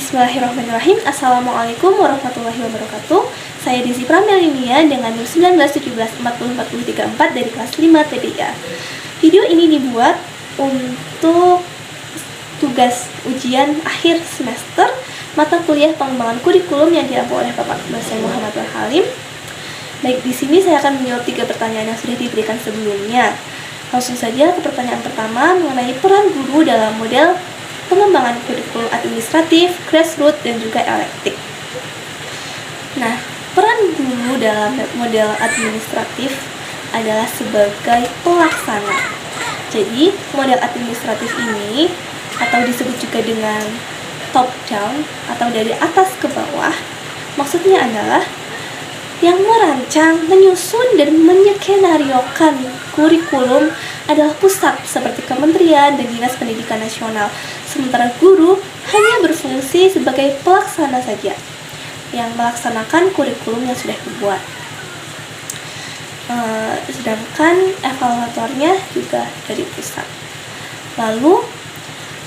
Bismillahirrahmanirrahim. Assalamualaikum warahmatullahi wabarakatuh. Saya Desi Pramelinia dengan NIM 19174043 dari kelas 5 TPA. Video ini dibuat untuk tugas ujian akhir semester mata kuliah pengembangan kurikulum yang diampu oleh Bapak dosen Muhammad Halim. Baik, di sini saya akan menjawab 3 pertanyaan yang sudah diberikan sebelumnya. Langsung saja ke pertanyaan pertama mengenai peran guru dalam model pengembangan kurikulum administratif, grassroots, dan juga elektik. Nah, peran guru dalam model administratif adalah sebagai pelaksana. Jadi, model administratif ini atau disebut juga dengan top down atau dari atas ke bawah, maksudnya adalah yang merancang, menyusun, dan menyekenariokan kurikulum adalah pusat seperti kementerian dan dinas pendidikan nasional. Sementara guru hanya berfungsi sebagai pelaksana saja yang melaksanakan kurikulum yang sudah dibuat. Sedangkan evaluatornya juga dari pusat. Lalu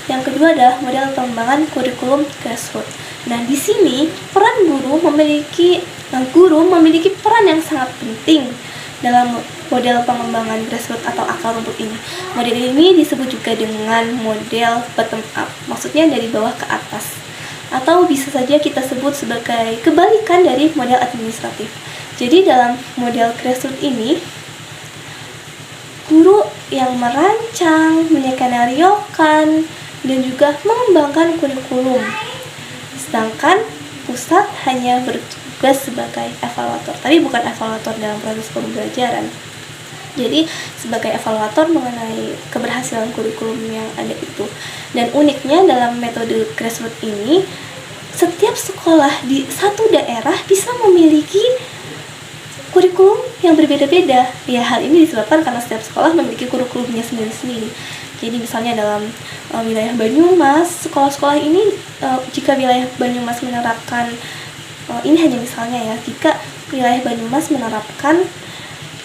yang kedua adalah model pengembangan kurikulum grassroots. Nah, di sini peran guru memiliki peran yang sangat penting dalam model pengembangan grassroots atau akar rumput ini. Model ini disebut juga dengan model bottom up, maksudnya dari bawah ke atas. Atau bisa saja kita sebut sebagai kebalikan dari model administratif. Jadi dalam model grassroots ini, guru yang merancang, menyekenariokan, dan juga mengembangkan kurikulum. Sedangkan pusat hanya bertugas sebagai evaluator, tapi bukan evaluator dalam proses pembelajaran. Jadi sebagai evaluator mengenai keberhasilan kurikulum yang ada itu. Dan uniknya dalam metode grassroots ini, setiap sekolah di satu daerah bisa memiliki kurikulum yang berbeda-beda. Ya, hal ini disebabkan karena setiap sekolah memiliki kurikulumnya sendiri-sendiri. Jadi misalnya dalam wilayah Banyumas, sekolah-sekolah ini jika wilayah Banyumas menerapkan ini hanya misalnya ya, jika wilayah Banyumas menerapkan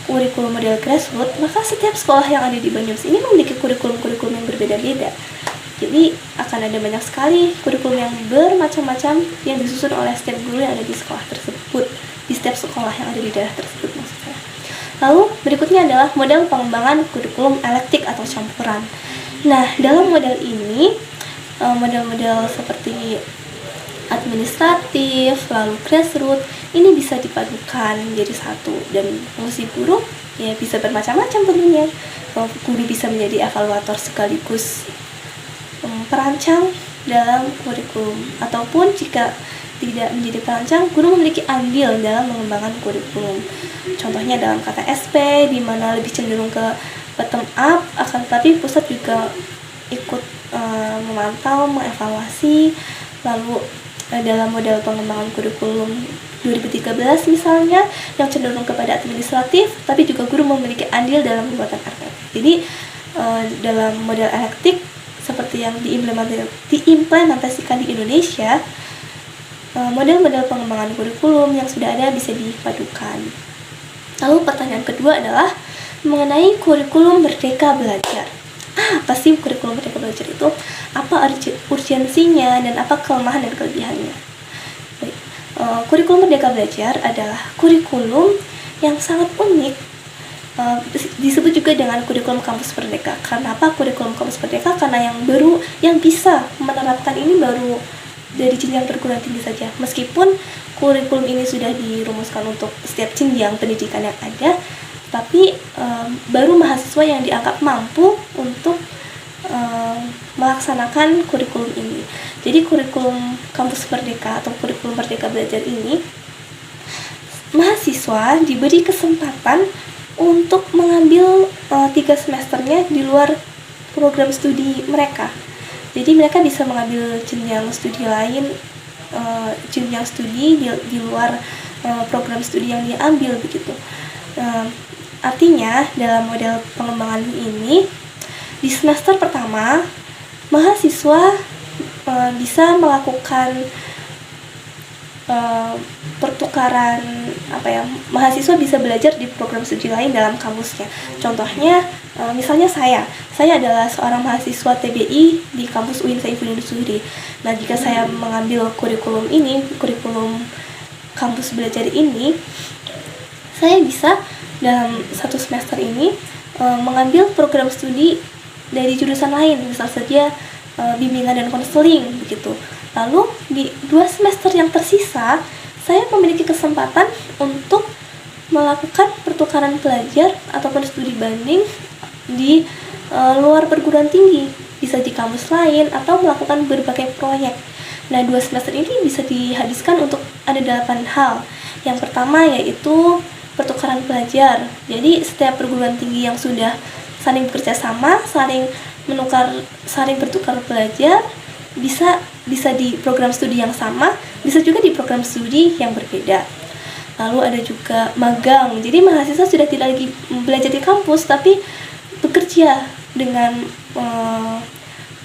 kurikulum model grassroots, maka setiap sekolah yang ada di Banyumas ini memiliki kurikulum-kurikulum yang berbeda-beda. Jadi akan ada banyak sekali kurikulum yang bermacam-macam yang disusun oleh setiap guru yang ada di sekolah tersebut, di setiap sekolah yang ada di daerah tersebut maksudnya. Lalu berikutnya adalah model pengembangan kurikulum elektik atau campuran. Nah, dalam model ini, model-model seperti administratif, lalu grassroots, ini bisa dipadukan jadi satu. Dan fungsi guru ya bisa bermacam-macam tentunya. Guru bisa menjadi evaluator sekaligus perancang dalam kurikulum. Ataupun jika tidak menjadi perancang, guru memiliki andil dalam mengembangkan kurikulum. Contohnya dalam kata SP, di mana lebih cenderung ke bottom up, akan tetapi pusat juga ikut memantau, mengevaluasi. Lalu dalam model pengembangan kurikulum 2013 misalnya, yang cenderung kepada administratif, tapi juga guru memiliki andil dalam pembuatan RPP. Jadi dalam model elektik seperti yang diimplementasikan di Indonesia, model-model pengembangan kurikulum yang sudah ada bisa dipadukan. Lalu pertanyaan kedua adalah mengenai kurikulum Merdeka Belajar. Apa sih kurikulum Merdeka Belajar itu? Apa urgensinya dan apa kelemahan dan kelebihannya? Baik, kurikulum Merdeka Belajar adalah kurikulum yang sangat unik. Disebut juga dengan kurikulum kampus merdeka. Kenapa kurikulum kampus merdeka? Karena yang bisa menerapkan ini baru dari jenjang perguruan tinggi saja. Meskipun kurikulum ini sudah dirumuskan untuk setiap jenjang pendidikan yang ada, tapi baru mahasiswa yang dianggap mampu untuk melaksanakan kurikulum ini. Jadi kurikulum kampus merdeka atau kurikulum Merdeka Belajar ini, mahasiswa diberi kesempatan untuk mengambil 3 semesternya di luar program studi mereka. Jadi mereka bisa mengambil jenjang studi lain, jenjang studi di luar program studi yang diambil begitu. Artinya dalam model pengembangan ini, di semester pertama mahasiswa bisa melakukan pertukaran mahasiswa bisa belajar di program studi lain dalam kampusnya. Contohnya misalnya saya saya adalah seorang mahasiswa TBI di kampus UIN Saifuddin Zuhri. Nah, jika saya mengambil kurikulum kampus belajar ini, saya bisa dalam satu semester ini mengambil program studi dari jurusan lain, misal saja bimbingan dan konseling begitu. Lalu di 2 semester yang tersisa, saya memiliki kesempatan untuk melakukan pertukaran pelajar ataupun studi banding di luar perguruan tinggi, bisa di kampus lain atau melakukan berbagai proyek. Nah, 2 semester ini bisa dihabiskan untuk ada 8 hal. Yang pertama yaitu pertukaran pelajar. Jadi setiap perguruan tinggi yang sudah saling bekerja sama, saling bertukar pelajar, bisa di program studi yang sama, bisa juga di program studi yang berbeda. Lalu ada juga magang. Jadi mahasiswa sudah tidak lagi belajar di kampus, tapi bekerja dengan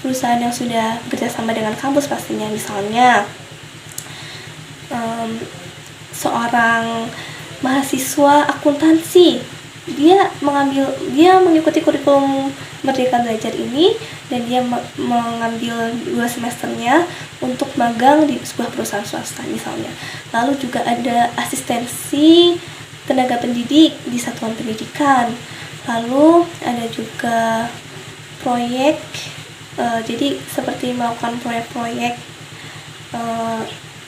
perusahaan yang sudah bekerja sama dengan kampus pastinya. Misalnya seorang mahasiswa akuntansi, dia mengikuti kurikulum Merdeka Belajar ini, dan dia mengambil 2 semesternya untuk magang di sebuah perusahaan swasta misalnya. Lalu juga ada asistensi tenaga pendidik di satuan pendidikan. Lalu ada juga proyek, jadi seperti melakukan proyek-proyek,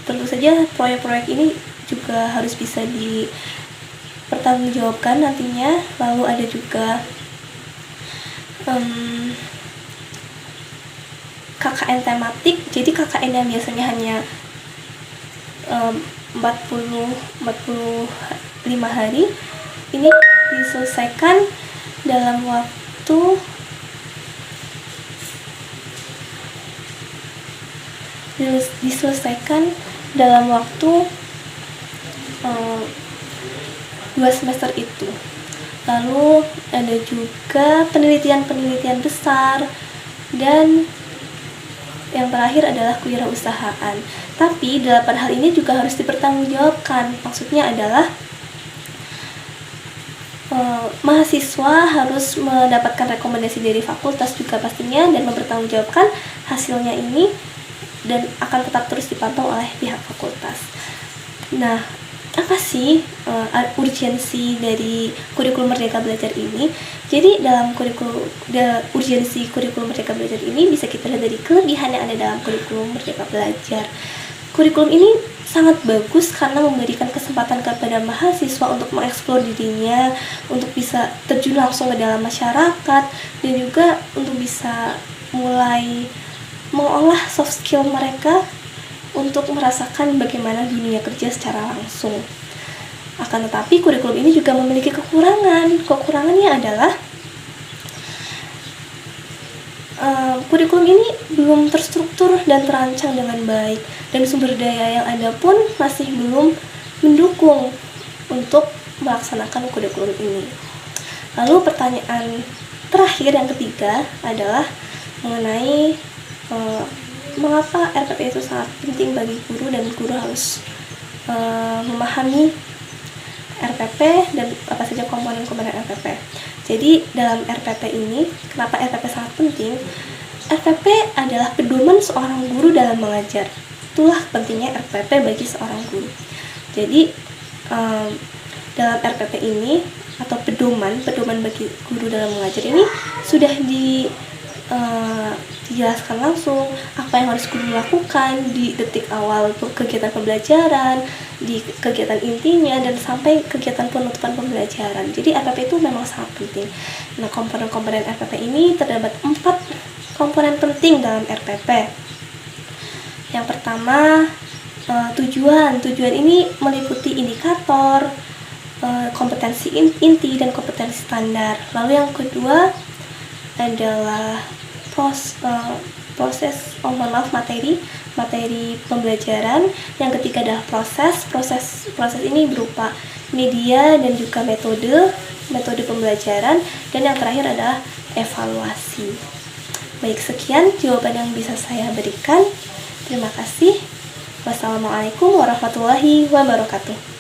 tentu saja proyek-proyek ini juga harus bisa dipertanggungjawabkan nantinya. Lalu ada juga KKN tematik, jadi KKN yang biasanya hanya 45 hari, ini diselesaikan dalam waktu 2 semester itu. Lalu ada juga penelitian besar, dan yang terakhir adalah kewirausahaan. Tapi 8 hal ini juga harus dipertanggungjawabkan. Maksudnya adalah mahasiswa harus mendapatkan rekomendasi dari fakultas juga pastinya, dan mempertanggungjawabkan hasilnya ini, dan akan tetap terus dipantau oleh pihak fakultas. Nah, apa sih urgensi dari kurikulum Merdeka Belajar ini? Jadi dalam urgensi kurikulum Merdeka Belajar ini bisa kita lihat dari kelebihan yang ada dalam kurikulum Merdeka Belajar. Kurikulum ini sangat bagus karena memberikan kesempatan kepada mahasiswa untuk mengeksplor dirinya, untuk bisa terjun langsung ke dalam masyarakat, dan juga untuk bisa mulai mengolah soft skill mereka untuk merasakan bagaimana dunia kerja secara langsung. Akan tetapi kurikulum ini juga memiliki kekurangan. Kekurangannya adalah kurikulum ini belum terstruktur dan terancang dengan baik, dan sumber daya yang ada pun masih belum mendukung untuk melaksanakan kurikulum ini. Lalu pertanyaan terakhir yang ketiga adalah mengenai mengapa RPP itu sangat penting bagi guru, dan guru harus memahami RPP dan apa saja komponen-komponen RPP. Jadi dalam RPP ini, kenapa RPP sangat penting? RPP adalah pedoman seorang guru dalam mengajar. Itulah pentingnya RPP bagi seorang guru. Jadi dalam RPP ini, atau pedoman bagi guru dalam mengajar ini, sudah dijelaskan langsung apa yang harus guru lakukan di detik awal kegiatan pembelajaran, di kegiatan intinya, dan sampai kegiatan penutupan pembelajaran. Jadi RPP itu memang sangat penting. Nah, komponen-komponen RPP ini terdapat 4 komponen penting dalam RPP. Yang pertama, tujuan ini meliputi indikator, kompetensi inti, dan kompetensi standar. Lalu yang kedua adalah materi pembelajaran. Yang ketiga adalah proses ini berupa media dan juga metode pembelajaran, dan yang terakhir adalah evaluasi. Baik, sekian jawaban yang bisa saya berikan. Terima kasih. Wassalamualaikum warahmatullahi wabarakatuh.